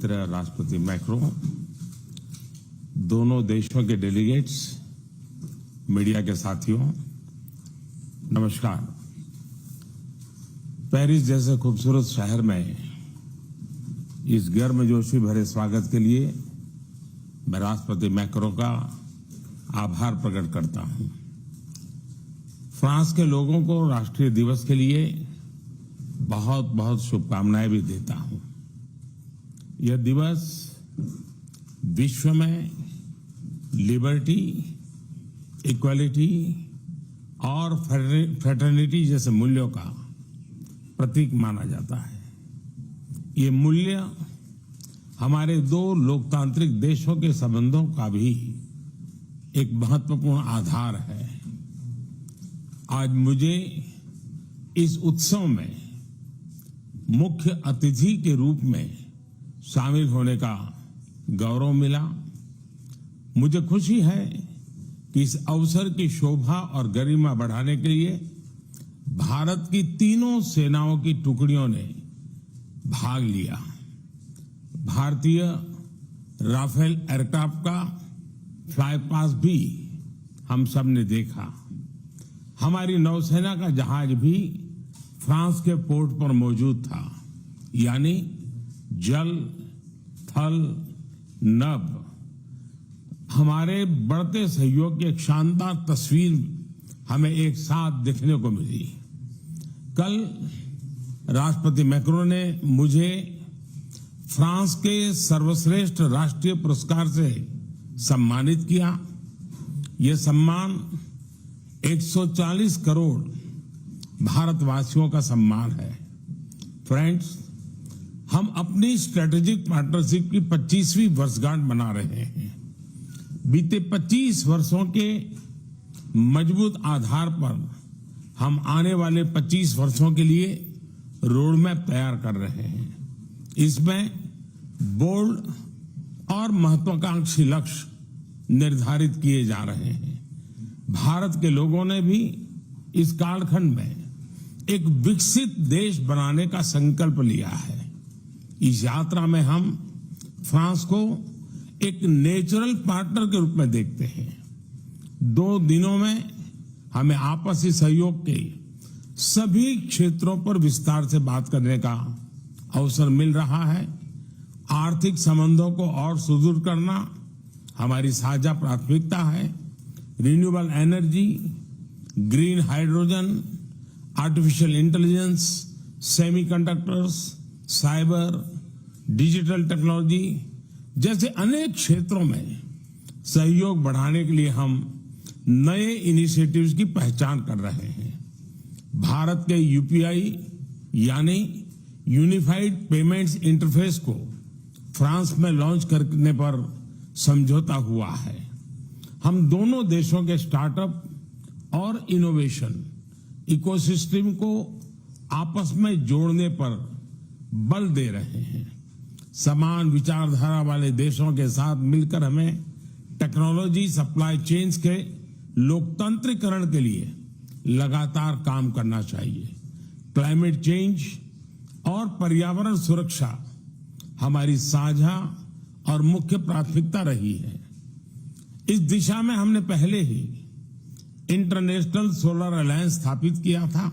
मित्र राष्ट्रपति मैक्रो, दोनों देशों के डेलीगेट्स, मीडिया के साथियों, नमस्कार। पेरिस जैसे खूबसूरत शहर में इस गर्मजोशी भरे स्वागत के लिए मैं राष्ट्रपति मैक्रो का आभार प्रकट करता हूं। फ्रांस के लोगों को राष्ट्रीय दिवस के लिए बहुत बहुत शुभकामनाएं भी देता हूं। यह दिवस विश्व में लिबर्टी, इक्वालिटी और फ्रेटर्निटी जैसे मूल्यों का प्रतीक माना जाता है। ये मूल्य हमारे दो लोकतांत्रिक देशों के संबंधों का भी एक महत्वपूर्ण आधार है। आज मुझे इस उत्सव में मुख्य अतिथि के रूप में शामिल होने का गौरव मिला। मुझे खुशी है कि इस अवसर की शोभा और गरिमा बढ़ाने के लिए भारत की तीनों सेनाओं की टुकड़ियों ने भाग लिया। भारतीय राफेल एयरक्राफ्ट का फ्लाई पास भी हम सब ने देखा। हमारी नौसेना का जहाज भी फ्रांस के पोर्ट पर मौजूद था, यानी जल, थल, नभ। हमारे बढ़ते सहयोग की एक शानदार तस्वीर हमें एक साथ देखने को मिली। कल राष्ट्रपति मैक्रो ने मुझे फ्रांस के सर्वश्रेष्ठ राष्ट्रीय पुरस्कार से सम्मानित किया। यह सम्मान 140 करोड़ भारतवासियों का सम्मान है। फ्रेंड्स, हम अपनी स्ट्रेटेजिक पार्टनरशिप की 25वीं वर्षगांठ मना रहे हैं। बीते 25 वर्षों के मजबूत आधार पर हम आने वाले 25 वर्षों के लिए रोड मैप तैयार कर रहे हैं। इसमें बोल्ड और महत्वाकांक्षी लक्ष्य निर्धारित किए जा रहे हैं। भारत के लोगों ने भी इस कालखंड में एक विकसित देश बनाने का संकल्प लिया है। इस यात्रा में हम फ्रांस को एक नेचुरल पार्टनर के रूप में देखते हैं। 2 दिनों में हमें आपसी सहयोग के सभी क्षेत्रों पर विस्तार से बात करने का अवसर मिल रहा है। आर्थिक संबंधों को और सुदृढ़ करना हमारी साझा प्राथमिकता है। Renewable energy, green hydrogen, artificial intelligence, semiconductors, cyber, digital technology जैसे अनेक क्षेत्रों में सहयोग बढ़ाने के लिए हम नए इनिशिएटिव्स की पहचान कर रहे हैं। भारत के यूपीआई यानी यूनिफाइड पेमेंट्स इंटरफेस को फ्रांस में लॉन्च करने पर समझौता हुआ है। हम दोनों देशों के स्टार्टअप और इनोवेशन इकोसिस्टम को आपस में जोड़ने पर बल दे रहे हैं। समान विचारधारा वाले देशों के साथ मिलकर हमें टेक्नोलॉजी सप्लाई चेन्स के लोकतंत्रीकरण के लिए लगातार काम करना चाहिए। क्लाइमेट चेंज और पर्यावरण सुरक्षा हमारी साझा और मुख्य प्राथमिकता रही है। इस दिशा में हमने पहले ही इंटरनेशनल सोलर अलायंस स्थापित किया था,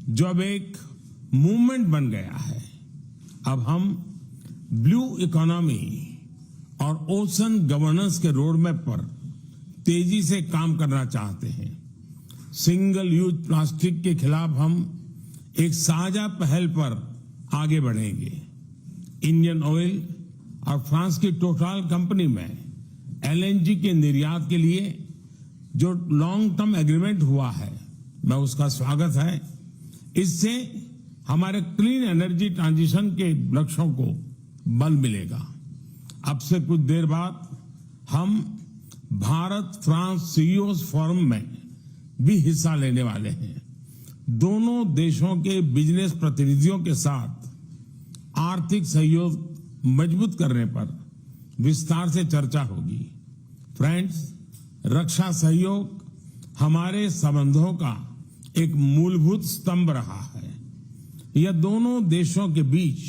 जो अब एक मूवमेंट बन गया है। अब हम ब्लू इकोनॉमी और ओशन गवर्नेंस के रोड मैप पर तेजी से काम करना चाहते हैं। सिंगल यूज प्लास्टिक के खिलाफ हम एक साझा पहल पर आगे बढ़ेंगे। इंडियन ऑयल और फ्रांस की टोटल कंपनी में एलएनजी के निर्यात के लिए जो लॉन्ग टर्म एग्रीमेंट हुआ है, मैं उसका स्वागत है। इससे हमारे क्लीन एनर्जी ट्रांजिशन के लक्ष्यों को बल मिलेगा। अब से कुछ देर बाद हम भारत फ्रांस सीईओज फोरम में भी हिस्सा लेने वाले हैं। दोनों देशों के बिजनेस प्रतिनिधियों के साथ आर्थिक सहयोग मजबूत करने पर विस्तार से चर्चा होगी। फ्रेंड्स, रक्षा सहयोग हमारे संबंधों का एक मूलभूत स्तंभ रहा है। यह दोनों देशों के बीच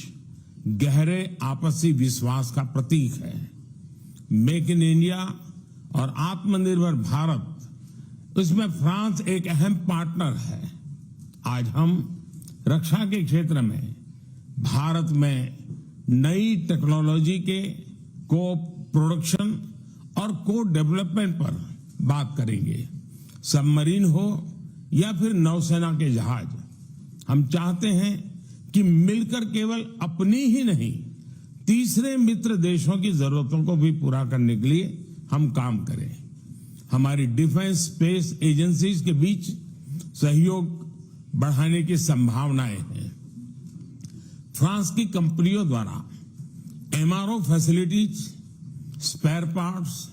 गहरे आपसी विश्वास का प्रतीक है। मेक इन इंडिया और आत्मनिर्भर भारत, इसमें फ्रांस एक अहम पार्टनर है। आज हम रक्षा के क्षेत्र में भारत में नई टेक्नोलॉजी के को प्रोडक्शन और को डेवलपमेंट पर बात करेंगे। सबमरीन हो या फिर नौसेना के जहाज, हम चाहते हैं कि मिलकर केवल अपनी ही नहीं, तीसरे मित्र देशों की जरूरतों को भी पूरा करने के लिए हम काम करें। हमारी डिफेंस स्पेस एजेंसीज के बीच सहयोग बढ़ाने की संभावनाएं हैं। फ्रांस की कंपनियों द्वारा MRO facilities, spare parts,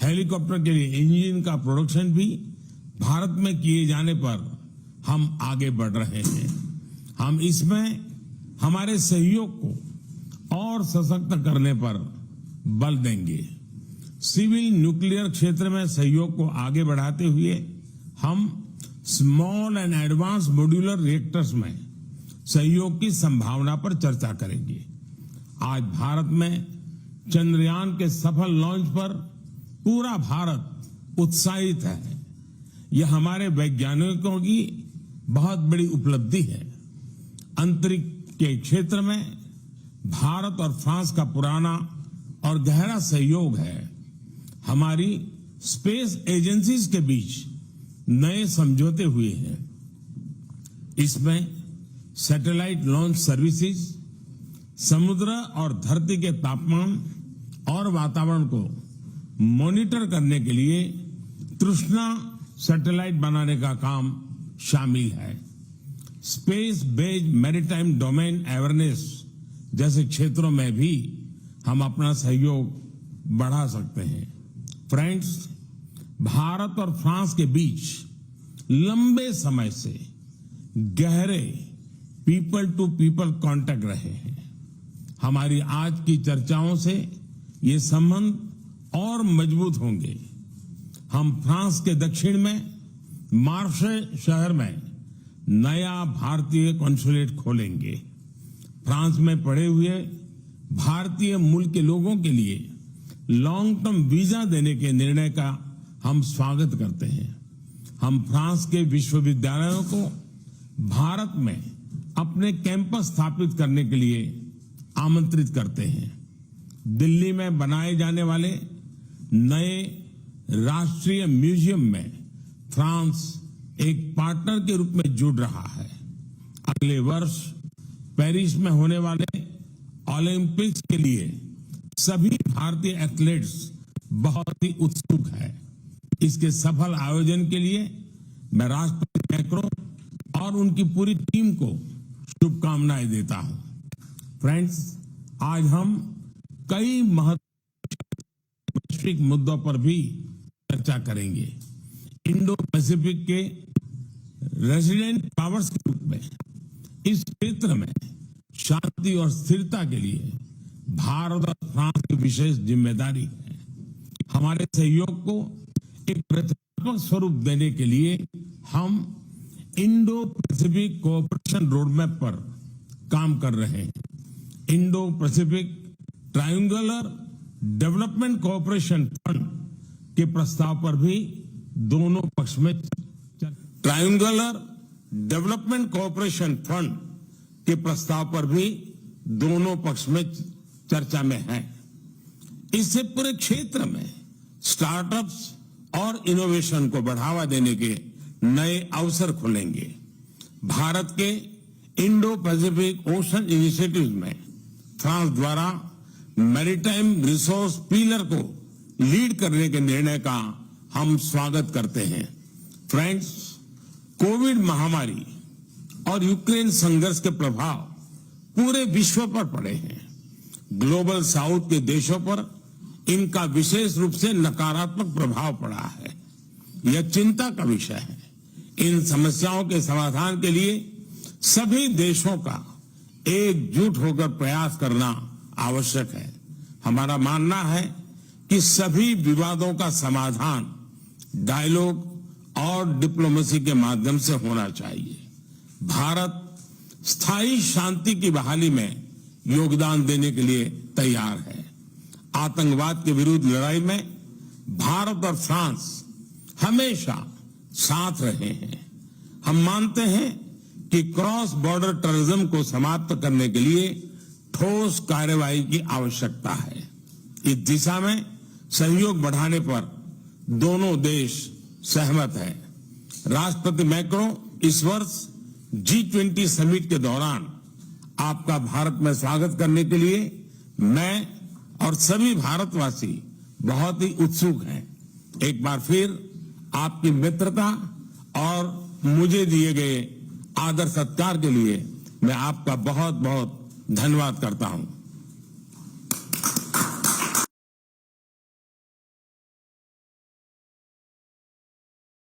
helicopter के लिए इंजन का प्रोडक्शन भी भारत में किए जाने पर हम आगे बढ़ रहे हैं। हम इसमें हमारे सहयोग को और सशक्त करने पर बल देंगे। सिविल न्यूक्लियर क्षेत्र में सहयोग को आगे बढ़ाते हुए हम small and advance modular reactors में सहयोग की संभावना पर चर्चा करेंगे। आज भारत में चंद्रयान के सफल लॉन्च पर पूरा भारत उत्साहित है। यह हमारे वैज्ञानिकों की बहुत बड़ी उपलब्धि है। अंतरिक्ष के क्षेत्र में भारत और फ्रांस का पुराना और गहरा सहयोग है। हमारी स्पेस एजेंसीज के बीच नए समझौते हुए हैं। इसमें सैटेलाइट लॉन्च सर्विसेज, समुद्र और धरती के तापमान और वातावरण को मॉनिटर करने के लिए तृष्णा सैटेलाइट बनाने का काम शामिल है। Space based maritime domain awareness जैसे क्षेत्रों में भी हम अपना सहयोग बढ़ा सकते हैं। फ्रेंड्स, भारत और फ्रांस के बीच लंबे समय से गहरे पीपल टू पीपल कांटेक्ट रहे हैं। हमारी आज की चर्चाओं से ये संबंध और मजबूत होंगे। हम फ्रांस के दक्षिण में मार्से शहर में नया भारतीय कॉन्सुलेट खोलेंगे। फ्रांस में पड़े हुए भारतीय मूल के लोगों के लिए लॉन्ग टर्म वीजा देने के निर्णय का हम स्वागत करते हैं। हम फ्रांस के विश्वविद्यालयों को भारत में अपने कैंपस स्थापित करने के लिए आमंत्रित करते हैं। दिल्ली में बनाए जाने वाले नए राष्ट्रीय म्यूजियम में फ्रांस एक पार्टनर के रूप में जुड़ रहा है। अगले वर्ष पेरिस में होने वाले ओलंपिक्स के लिए सभी भारतीय एथलीट्स बहुत ही उत्सुक हैं। इसके सफल आयोजन के लिए मैं राष्ट्रपति मैक्रोन और उनकी पूरी टीम को शुभकामनाएं देता हूं। फ्रेंड्स, आज हम कई महत्वपूर्ण वैश्विक मुद्दों पर भी चर्चा करेंगे। इंडो पैसिफिक के रेजिडेंट पावर्स के रूप में इस क्षेत्र में शांति और स्थिरता के लिए भारत और फ्रांस की विशेष जिम्मेदारी है। हमारे सहयोग को एक रचनात्मक स्वरूप देने के लिए हम इंडो पैसिफिक कोऑपरेशन रोडमैप पर काम कर रहे हैं। Indo Pacific triangular development cooperation fund के प्रस्ताव पर भी दोनों पक्ष में ट्रायंगुलर डेवलपमेंट कोऑपरेशन फंड के प्रस्ताव पर भी दोनों पक्ष में चर्चा में है। इससे पूरे क्षेत्र में स्टार्टअप्स और इनोवेशन को बढ़ावा देने के नए अवसर खुलेंगे। भारत के इंडो पैसिफिक ओशन इनिशिएटिव में फ्रांस द्वारा मैरीटाइम रिसोर्स पिलर को लीड करने के निर्णय का हम स्वागत करते हैं। फ्रेंड्स, कोविड महामारी और यूक्रेन संघर्ष के प्रभाव पूरे विश्व पर पड़े हैं। ग्लोबल साउथ के देशों पर इनका विशेष रूप से नकारात्मक प्रभाव पड़ा है। यह चिंता का विषय है। इन समस्याओं के समाधान के लिए सभी देशों का एकजुट होकर प्रयास करना आवश्यक है। हमारा मानना है कि सभी विवादों का समाधान डायलॉग और डिप्लोमेसी के माध्यम से होना चाहिए। भारत स्थायी शांति की बहाली में योगदान देने के लिए तैयार है। आतंकवाद के विरुद्ध लड़ाई में भारत और फ्रांस हमेशा साथ रहे हैं। हम मानते हैं कि क्रॉस बॉर्डर टेररिज्म को समाप्त करने के लिए ठोस कार्रवाई की आवश्यकता है। इस दिशा में सहयोग बढ़ाने पर दोनों देश सहमत हैं। राष्ट्रपति मैक्रो इस वर्ष G20 समिट के दौरान आपका भारत में स्वागत करने के लिए मैं और सभी भारतवासी बहुत ही उत्सुक हैं। एक बार फिर आपकी मित्रता और मुझे दिए गए आदर सत्कार के लिए मैं आपका बहुत बहुत धन्यवाद करता हूं।